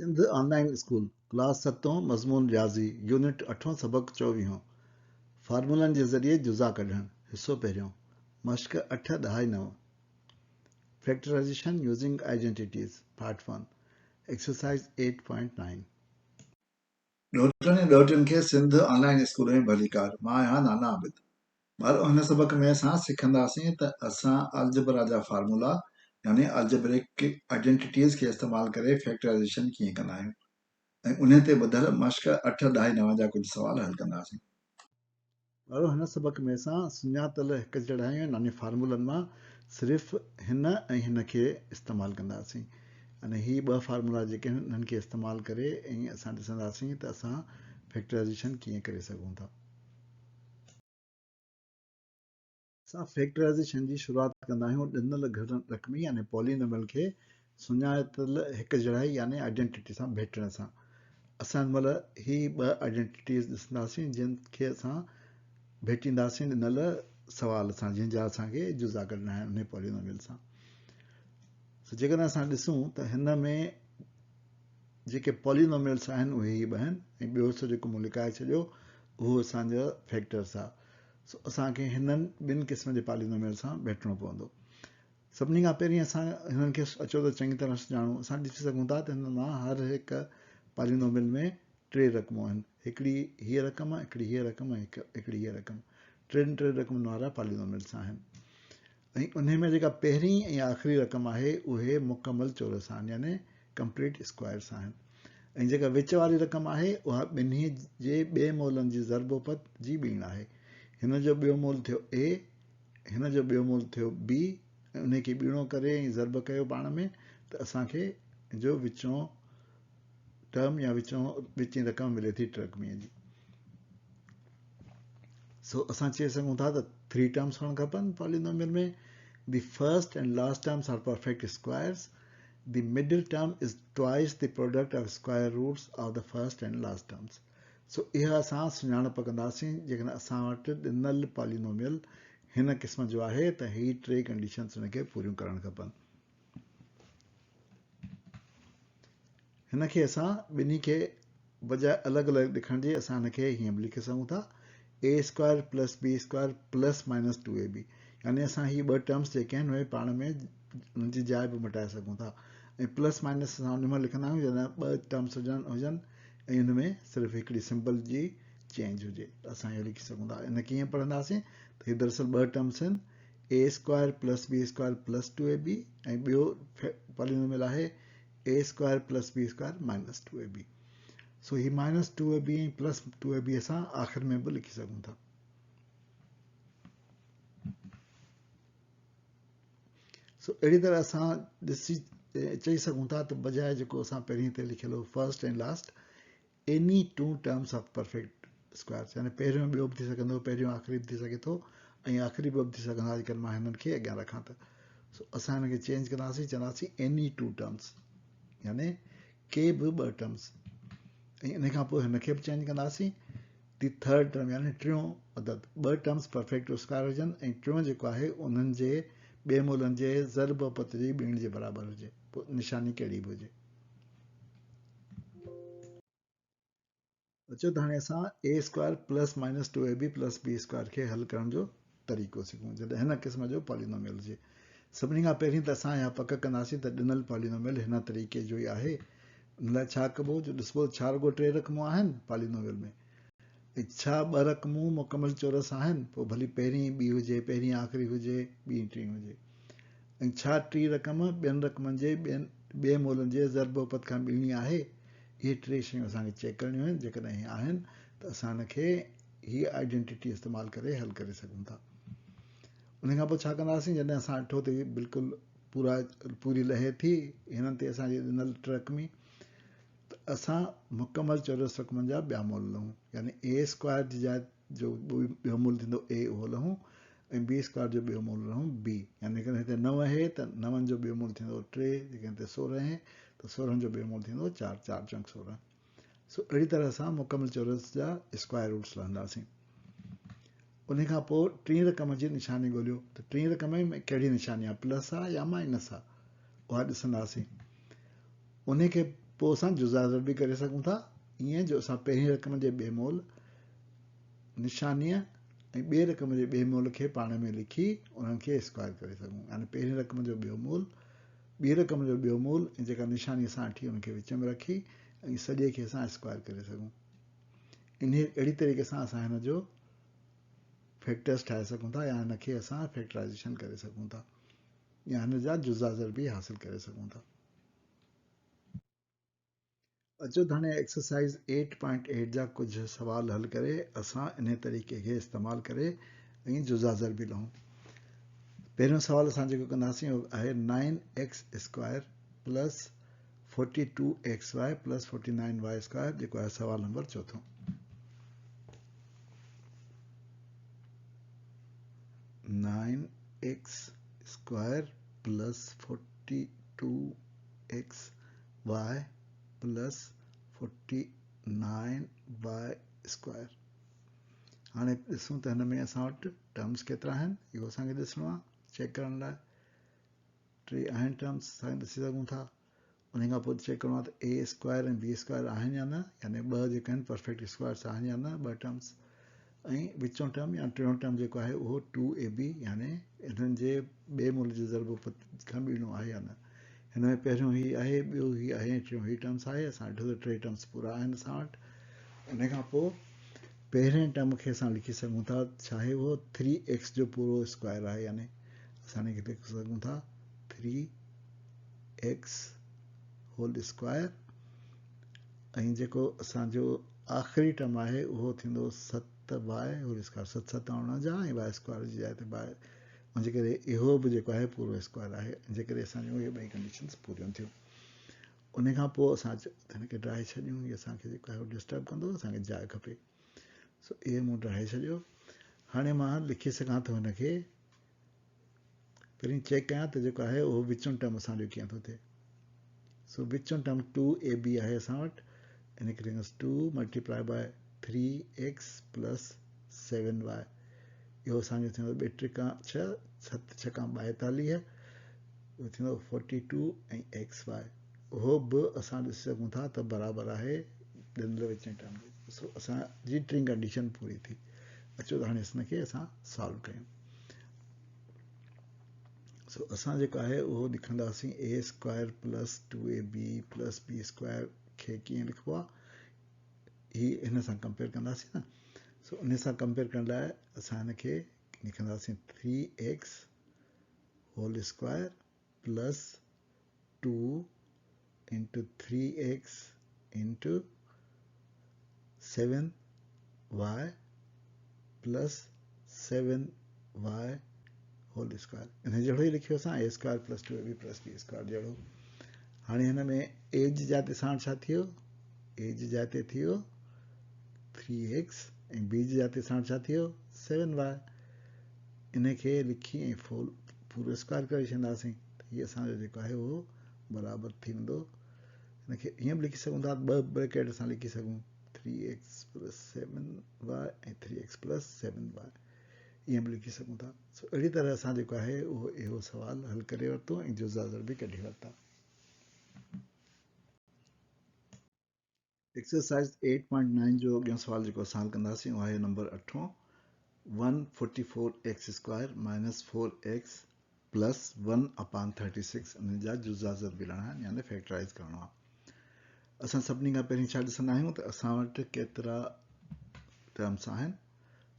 Sindh online school class 7 मज़मून रियाज़ी unit 8 सबक 24 फार्मूलनि जे ज़रिए जुज़ा कढणु हिसो पहिरियों मश्क 8 10 9 factorization using identities part 1 exercise 8.9 ॾोहिटनि ऐं ॾोहिटियुनि खे सिंध ऑनलाइन स्कूल में भली कार मां आहियां नाना आबिद ॿारो हिन सबक में असां सिखंदासीं त असां अलजबरा जा फार्मूला यानी अलजबरिक आइडेंटिटीज़ खे इस्तेमालु करे फैक्टराइज़ेशन कीअं कंदा आहियूं ऐं उन ते ॿुधल मश्क 8 10 9 जा कुझु सुवाल हल कंदासीं। ॿारो हिन सबक में असां सुञातल हिकु जहिड़ायूं यानी फार्मूलनि मां सिर्फ़ु हिन ऐं हिन खे इस्तेमालु कंदासीं। अने ही ॿ फार्मूला जेके आहिनि हिननि खे इस्तेमालु करे ऐं असां ॾिसंदासीं त असां फैक्टराइज़ेशन कीअं करे सघूं था। असां फैक्टराइज़ेशन जी शुरूआति कंदा आहियूं ॾिनल घण रक़मी यानी पॉलिनोमियल खे सुञातल हिकु जहिड़ाई यानी आइडेंटिटी सां भेटण सां। असां हिन महिल ही ॿ आइडेंटिटीज़ ॾिसंदासीं जिन खे असां भेटींदासीं ॾिनल सवाल सां जंहिंजा असांखे जुज़ा कढणा आहिनि उन पॉलिनोमियल सां। जेकॾहिं असां ॾिसूं त हिन में जेके पॉलिनोमियल्स आहिनि उहे ई ॿ आहिनि ऐं ॿियो सो जेको मूं लिकाए छॾियो उहो असांजा फैक्टर्स आहे। सो असांखे हिननि ॿिनि क़िस्म जे पॉलिनोमियल सां भेटणो पवंदो। सभिनी खां पहिरीं असां हिननि खे अचो त चङी तरह सुञाणूं। असां ॾिसी सघूं था त हिन मां हर हिकु पॉलिनोमियल में 3 रक़मूं आहिनि। हिकिड़ी हीअ रक़म हिकिड़ी हीअ रक़म ऐं हिकिड़ी हीअ रक़म टिनि रक़मुनि वारा पॉलिनोमियल्स आहिनि। ऐं उन में जेका पहिरीं ऐं आख़िरी रक़म आहे उहे मुकमल चौरस आहिनि यानी कंप्लीट स्क्वायर्स आहिनि ऐं जेका विच वारी रक़म आहे उहा ॿिन्ही जे ॿिए मोलनि जी ज़रबोपत जी ॿीण आहे। हिन जो ॿियो मोल थियो ए, हिन जो ॿियो मोल थियो बी ऐं उन खे ॿीणो करे ऐं ज़रब कयो पाण में त असांखे जो विचों टर्म या विचीं रक़म मिले थी टे रक़मीअ जी। सो असां चई सघूं था त 3 टर्म्स हुअणु खपनि पॉलिनोमियल में। The first and last terms are perfect squares. The middle term is twice the product of square roots of the first and last terms. So इहा असां सुञाणप कंदासीं जेकॾहिं असां वटि ॾिनल पॉलिनोमियल हिन क़िस्म जो आहे त ही 3 कंडीशन्स हुनखे पूरियूं करणु खपनि। हिन खे असां ॿिन्ही खे बजाए अलॻि अलॻि लिखण जे असां हिनखे हीअं बि लिखी सघूं था a square plus b square plus minus 2ab यानी असां ही ॿ टर्म्स जेके आहिनि उहे पाण में हुन जी जाइ बि मटाए सघूं था ऐं प्लस माइनस असां हुन में लिखंदा आहियूं जॾहिं ॿ टर्म्स हुजनि ऐं हुन में सिर्फ़ु हिकिड़ी सिंबल जी चेंज हुजे असां इहो लिखी सघूं था। इन कीअं पढ़ंदासीं त हीअ दरअसल ॿ टर्म्स आहिनि a square plus b square plus 2ab ऐं ॿियो पॉलिनोमियल आहे a square plus b square minus 2ab। सो ही माइनस 2ab ऐं प्लस 2ab असां आख़िर में बि लिखी सघूं था। सो अहिड़ी तरह असां ॾिसी चई सघूं था त बजाए जेको असां पहिरीं ते लिखियल हो first and last any 2 terms of perfect squares यानी पहिरियों ॿियो बि थी सघंदो पहिरियों आख़िरी बि थी सघे थो ऐं आख़िरी ॿियो बि थी सघंदा जेकॾहिं मां हिननि खे अॻियां रखां त। सो असां हिनखे चेंज कंदासीं चवंदासीं एनी 2 टर्म्स यानी के बि ॿ टर्म्स ऐं इन खां पोइ हिनखे बि चेंज कंदासीं दी थर्ड टर्म यानी टियों अदद ॿ टर्म्स परफेक्ट स्क्वायर हुजनि ऐं टियों जेको आहे उन्हनि जे ॿिए मोलनि जे ज़रब पत जी ॿीण जे बराबरि हुजे पोइ निशानी कहिड़ी बि हुजे। अचो त हाणे असां a square plus minus 2ab plus b square खे हल करण जो तरीक़ो सिखूं जॾहिं हिन क़िस्म जो पॉलिनोमियल हुजे। सभिनी खां पहिरीं त असां इहा पक कंदासीं त ॾिनल पॉलिनोमियल हिन तरीक़े जो ई आहे। हुन लाइ छा कबो जो ॾिसबो छा रुॻो 3 रक़मूं आहिनि पॉलिनोमियल में ऐं छा 2 रक़मूं मुकमल चौरस आहिनि पोइ भली पहिरीं ॿी हुजे पहिरीं आख़िरी हुजे ॿी टीं हुजे ऐं छा 3 रक़म ॿियनि रक़मनि जे ॿिए मोलनि जे ज़रबोपत खां ॿीणी आहे। इहे 3 शयूं असांखे चेक करणियूं आहिनि जेकॾहिं इहे आहिनि त असां हिनखे हीअ आइडेंटिटी इस्तेमालु करे हल करे सघूं था। उन खां पोइ छा कंदासीं जॾहिं असां ॾिठो त बिल्कुलु पूरी लहे थी हिननि ते असांजी ॾिनल 3 रक़मी त असां मुकमल चौरस रक़मनि जा ॿिया मोल लहूं यानी a स्क्वायर जी जाइ जो ॿियो मोल थींदो a उहो लहूं ऐं b स्क्वायर जो ॿियो मोल लहूं b यानी कि हिते 9 आहे त 9 जो ॿियो मोल थींदो 3 जेके हिते 16 आहे त 16 जो ॿियो मोल थींदो 4 4 चंग 16। सो अहिड़ी तरह सां मुकमल चौरस जा स्क्वायर रूट्स लहंदासीं। उन खां पोइ 3 रक़म जी निशानी ॻोल्हियो त 3 रक़म में कहिड़ी निशानी आहे प्लस आहे या माइनस आहे उहा ॾिसंदासीं। उन खे पोइ असां जुज़ा ज़र बि करे सघूं था ईअं जो असां पहिरीं रक़म जे ॿिए निशानीअ ऐं ॿिए रक़म जे ॿिए मोल खे पाण में लिखी उन्हनि खे स्क्वायर करे सघूं यानी पहिरीं रक़म जो ॿियो मोल ॿी रक़म जो ॿियो मोल ऐं जेका निशानी असां वठी उनखे विच में रखी ऐं सॼे खे असां स्क्वायर करे सघूं अहिड़ी तरीक़े सां असां हिन जो फैक्टर्स ठाहे सघूं था या हिनखे असां फैक्टराइज़ेशन करे सघूं था या हिन जा जुज़ा ज़र बि हासिल करे सघूं था अचो त हाणे एक्सरसाइज़ 8.8 जा कुझु सवाल हल करे असां इन तरीक़े खे इस्तेमालु करे ऐं जुज़ा ज़र बि लहूं पहिरियों सवाल असां जेको कंदासीं उहो आहे 9x square plus 42xy plus 49y square जेको आहे सवाल नंबर चौथों 9x square plus 42xy plus 49y square हाणे ॾिसूं त हिन में असां वटि टर्म्स केतिरा आहिनि इहो असांखे ॾिसणो आहे चेक करण लाइ टे आहिनि टर्म्स असां ॾिसी सघूं था उन खां पोइ चेक करिणो आहे त ए स्क्वायर ऐं बी स्क्वायर आहिनि या न यानी ॿ जेके आहिनि परफेक्ट स्क्वायर्स आहिनि या न ॿ टर्म्स ऐं विचों टर्म या टियों टर्म जेको आहे उहो 2ab यानी हिननि जे ॿिए मूल जे ज़रबो खां ॿीणो आहे या न हिन में पहिरियों ही आहे ॿियो ही आहे ऐं टियों ही टर्म्स आहे असां ॾिठो त टे टर्म्स पूरा आहिनि असां वटि इन खां पोइ पहिरें टर्म खे असां लिखी सघूं था छा आहे उहो 3x जो पूरो स्क्वायर आहे यानी असां हिनखे लिखी सघूं था 3x होल स्क्वायर ऐं जेको असांजो आख़िरी टर्म आहे उहो थींदो 7y होल स्क्वायर 7 7 49 ऐं y स्क्वायर जी जाइ ते y उनजे करे इहो बि जेको आहे पूरो स्क्वायर आहे जंहिं करे असांजो इहे ॿई कंडीशन्स पूरियूं थियूं उन खां पोइ असां हिनखे ड्राए छॾियूं हीअ असांखे जेको आहे उहो डिस्टर्ब कंदो असांखे जाइ खपे सो इहे मूं ड्राए छॾियो हाणे मां लिखी सघां थो हिनखे पहिरीं चेक कयां त जेको आहे उहो विचों टर्म असांजो कीअं थो थिए सो विचों टर्म 2ab आहे असां वटि इनखे लिखंदासीं 2 multiply by 3x plus 7y इहो असांजो थींदो ॿ टिका 6 7 छका 42 उहो थींदो 42 ऐं xy उहो बि असां ॾिसी सघूं था त बराबरि आहे ॾिनल विचें टर्म जे सो असांजी टी कंडीशन पूरी थी अचो त हाणे हिनखे असां सॉल्व कयूं सो असां जेको आहे उहो लिखंदासीं a square plus 2ab plus b square खे कीअं लिखिबो आहे ही हिन सां कंपेयर कंदासीं न सो इन सां कंपेयर करण लाइ असां हिनखे लिखंदासीं 3x whole square plus 2 into 3x into 7y plus 7y whole square इन जहिड़ो ई लिखियो असां a square plus 2ab plus b square जहिड़ो हाणे हिन में a जी जाइ ते साण छा थियो a जी जाइ ते थियो 3x ऐं b जी जाइ ते साण छा थियो 7y इनखे लिखी ऐं पूरो स्क्वायर करे छॾींदासीं त हीअ असांजो जेको आहे उहो बराबरि थींदो हिनखे ईअं बि लिखी सघूं था ॿ ब्रैकेट असां लिखी सघूं 3x प्लस 7y ऐं 3x प्लस 7y ईअं बि लिखी सघूं था सो अहिड़ी तरह असां जेको आहे उहो इहो सुवालु हल करे वरितो ऐं जुज़ा ज़र बि कढी वरिता एक्सरसाइज़ 8.9 जो अॻियां सुवाल जेको असां हल कंदासीं उहो आहे number 8 144x square minus 4x plus 1/36 इन जा जुज़ा ज़र मिलणा आहिनि यानी फैक्टराइज़ करणो आहे असां सभिनी खां पहिरीं छा ॾिसंदा आहियूं त असां वटि केतिरा टर्म्स आहिनि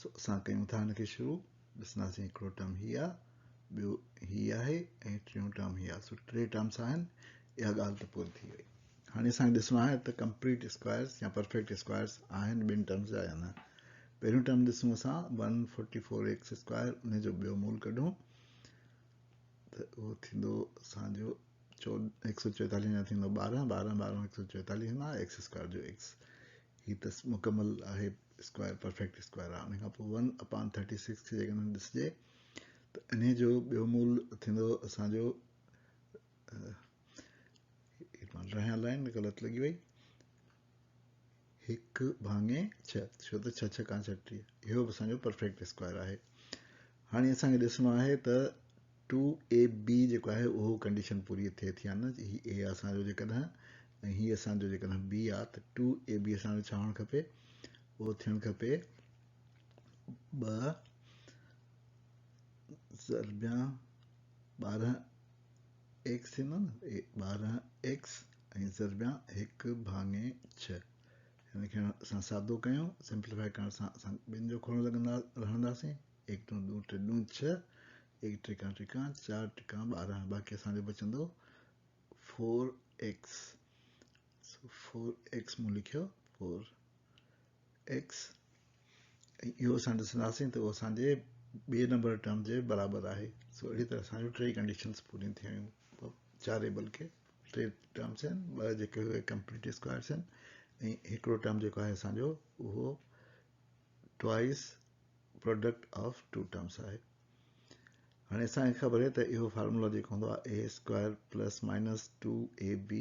सो असां कयूं था हिनखे शुरू ॾिसंदासीं हिकिड़ो टर्म हीअ आहे ॿियो हीअ आहे ऐं टियों टर्म हीअ आहे सो टे टर्म्स आहिनि इहा ॻाल्हि त पूरी थी वई हाणे असांखे ॾिसणो आहे त कंप्लीट स्क्वायर्स या परफेक्ट स्क्वायर्स आहिनि ॿिनि टर्म्स जा या न पहिरियों टर्म ॾिसूं असां 144x स्क्वायर उन जो ॿियो मूल कढूं त उहो थींदो असांजो 144 जा थींदो 12 12 12 144 थींदा एक्स स्क्वायर जो एक्स ही त मुकमल आहे स्क्वायर परफेक्ट स्क्वायर आहे उन खां पोइ 1/36 खे जेकॾहिं ॾिसिजे त इन जो ॿियो मूल थींदो असांजो रहिया लाइन ग़लति लॻी वई 1/6 छो त 6 छका 36 इहो बि असांजो परफेक्ट स्क्वायर आहे हाणे असांखे ॾिसणो आहे त 2ab जेको आहे उहो कंडीशन पूरी थिए थी या न ही a असांजो जेकॾहिं ऐं हीअ असांजो जेकॾहिं बी आहे त 2ab असांजो छा हुअणु खपे, उहो थियणु खपे 2 ज़रबिया 12x थींदो न, 12x ऐं ज़रबिया 1/6। हिनखे असां सादो कयूं, सिंप्लीफाई करण सां असां ॿिनि जो खोड़ रहंदासीं। 1 2 2 3 2 6, 1 टिका टिका 4 टिका 12, बाक़ी असांजो बचंदो 4x। 4x मूं लिखियो 4x, ऐं इहो असां ॾिसंदासीं त उहो असांजे ॿिए नंबर टर्म जे बराबरि आहे। सो अहिड़ी तरह असांजो 3 कंडीशन्स पूरियूं थी वियूं, 4 बल्कि 3 टर्म्स आहिनि, 2 जेके उहे कंप्लीट स्क्वायर्स आहिनि ऐं हिकिड़ो टर्म जेको आहे असांजो उहो ट्वाइस प्रोडक्ट ऑफ 2 टर्म्स आहे। हाणे असांखे ख़बर आहे त इहो फार्मूला जेको हूंदो आहे a square plus minus 2ab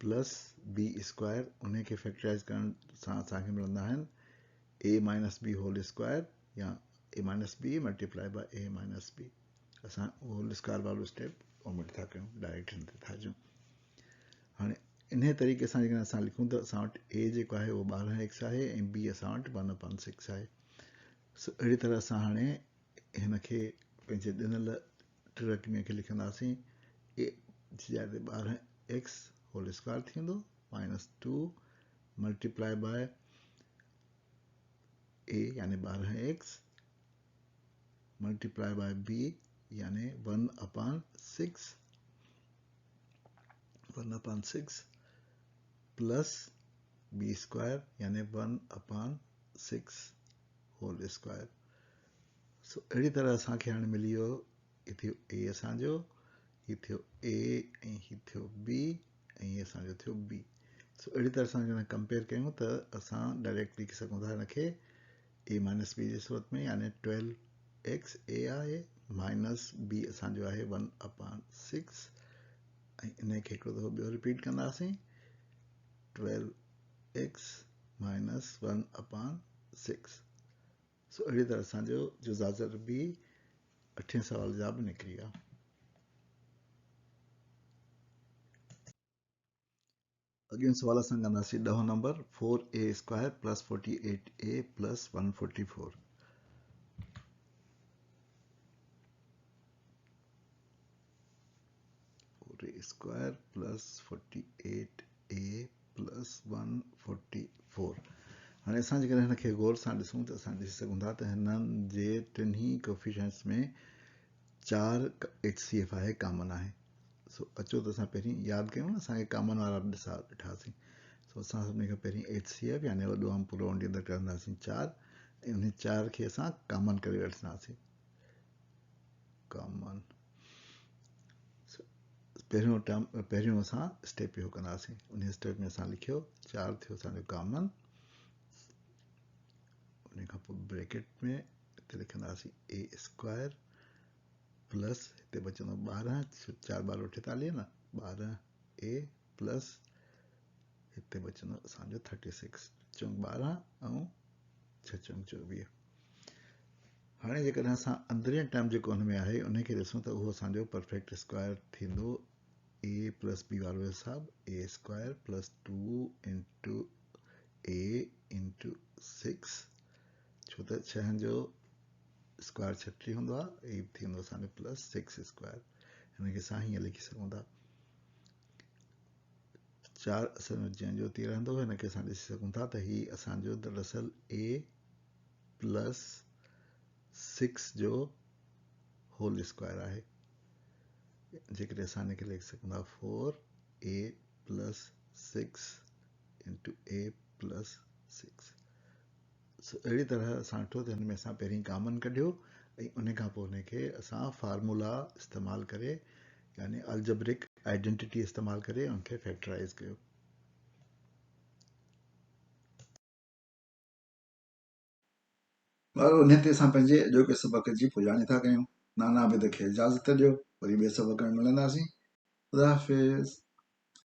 plus b square, उनखे फैक्टराइज़ करण सां असांखे मिलंदा आहिनि a minus b whole square या a minus b multiply by a minus b. असां होल स्क्वायर वारो स्टेप ओमिट था कयूं, डायरेक्ट हिन ते था अचूं। हाणे इन तरीक़े सां जेकॾहिं असां लिखूं त असां वटि a जेको आहे उहो 12x आहे ऐं b असां वटि 1/6 आहे। सो अहिड़ी तरह असां हाणे हिनखे पंहिंजे ॾिनल रक़मीअ खे लिखंदासीं, a जी जाइ ते 12x होल स्क्वायर थींदो -2 मल्टीप्लाई बाय a यानी 12x मल्टीप्लाई बाय b यानी 1/6 प्लस b स्क्वायर यानी 1/6 होल स्क्वायर। सो अहिड़ी तरह असांखे हाणे मिली वियो, हीउ थियो a असांजो, हीउ थियो a ऐं हीउ थियो b ऐं हीउ असांजो थियो b। सो अहिड़ी तरह सां जेकॾहिं कंपेयर कयूं त असां डायरेक्ट लिखी सघूं था हिनखे a माइनस b जे सूरत में, यानी 12x a आहे माइनस b असांजो आहे 1/6 ऐं इनखे हिकिड़ो दफ़ो ॿियो रिपीट कंदासीं 12x माइनस 1/6। सो अहिड़ी तरह असांजो जुज़ा ज़रबी 8 सवाल जा बि निकिरी विया। अॻियां सवाल असां कंदासीं 10 number 4a square plus 48a plus 144। a square plus 48a plus 144। हाणे असां जेकॾहिं हिनखे गौर सां ॾिसूं त असां ॾिसी सघूं था त हिननि जे टिनी कोफिशिएंट्स में 4 HCF आहे, कॉमन आहे। सो अचो त असां पहिरीं यादि कयूं न, असांखे कॉमन वारा ॾिठासीं। सो असां सभिनी खां पहिरीं HCF यानी वॾो हम पूरो उन अंदरि कंदासीं 4 ऐं उन 4 खे असां कॉमन करे वठंदासीं, कॉमन। पहिरियों असां स्टेप इहो कंदासीं, उन स्टेप में असां लिखियो 4 थियो असांजो कॉमन, उन खां पोइ ब्रैकेट में हिते लिखंदासीं a स्क्वायर प्लस हिते बचंदो 12, 4 12 48 न, 12a प्लस हिते बचंदो असांजो 36, चौं 12 ऐं 6 चौं 24। हाणे जेकॾहिं असां अंदरिएं टर्म जेको हुन में आहे उनखे ॾिसूं त उहो असांजो परफेक्ट स्क्वायर थींदो a प्लस b वारो हिसाब, a square plus 2 into a into 6, छो त 6 जो स्क्वायर 36 हूंदो आहे, ऐं थींदो असांजो प्लस 6 स्क्वायर। हिनखे असां हीअं लिखी सघूं था, 4 असल में जंहिंजो थी रहंदो हिनखे असां ॾिसी सघूं था त हीउ असांजो दरअसल a प्लस 6 जो होल स्क्वायर आहे, जेकॾहिं असां हिनखे लिखी सघूं था 4a plus 6 into a plus 6। सो अहिड़ी तरह असां ॾिठो त हिन में असां पहिरीं कॉमन कढियो ऐं उन खां पोइ हुनखे असां फार्मूला इस्तेमालु करे यानी अलजब्रिक आइडेंटिटी इस्तेमालु करे उनखे फैक्टराइज़ कयो। उन ते असां पंहिंजे अॼोके सबक़ जी पुॼाणी था कयूं। नाना आबिद खे इजाज़त ॾियो, वरी ॿिए सबक़ में मिलंदासीं। ख़ुदा हाफ़िज़।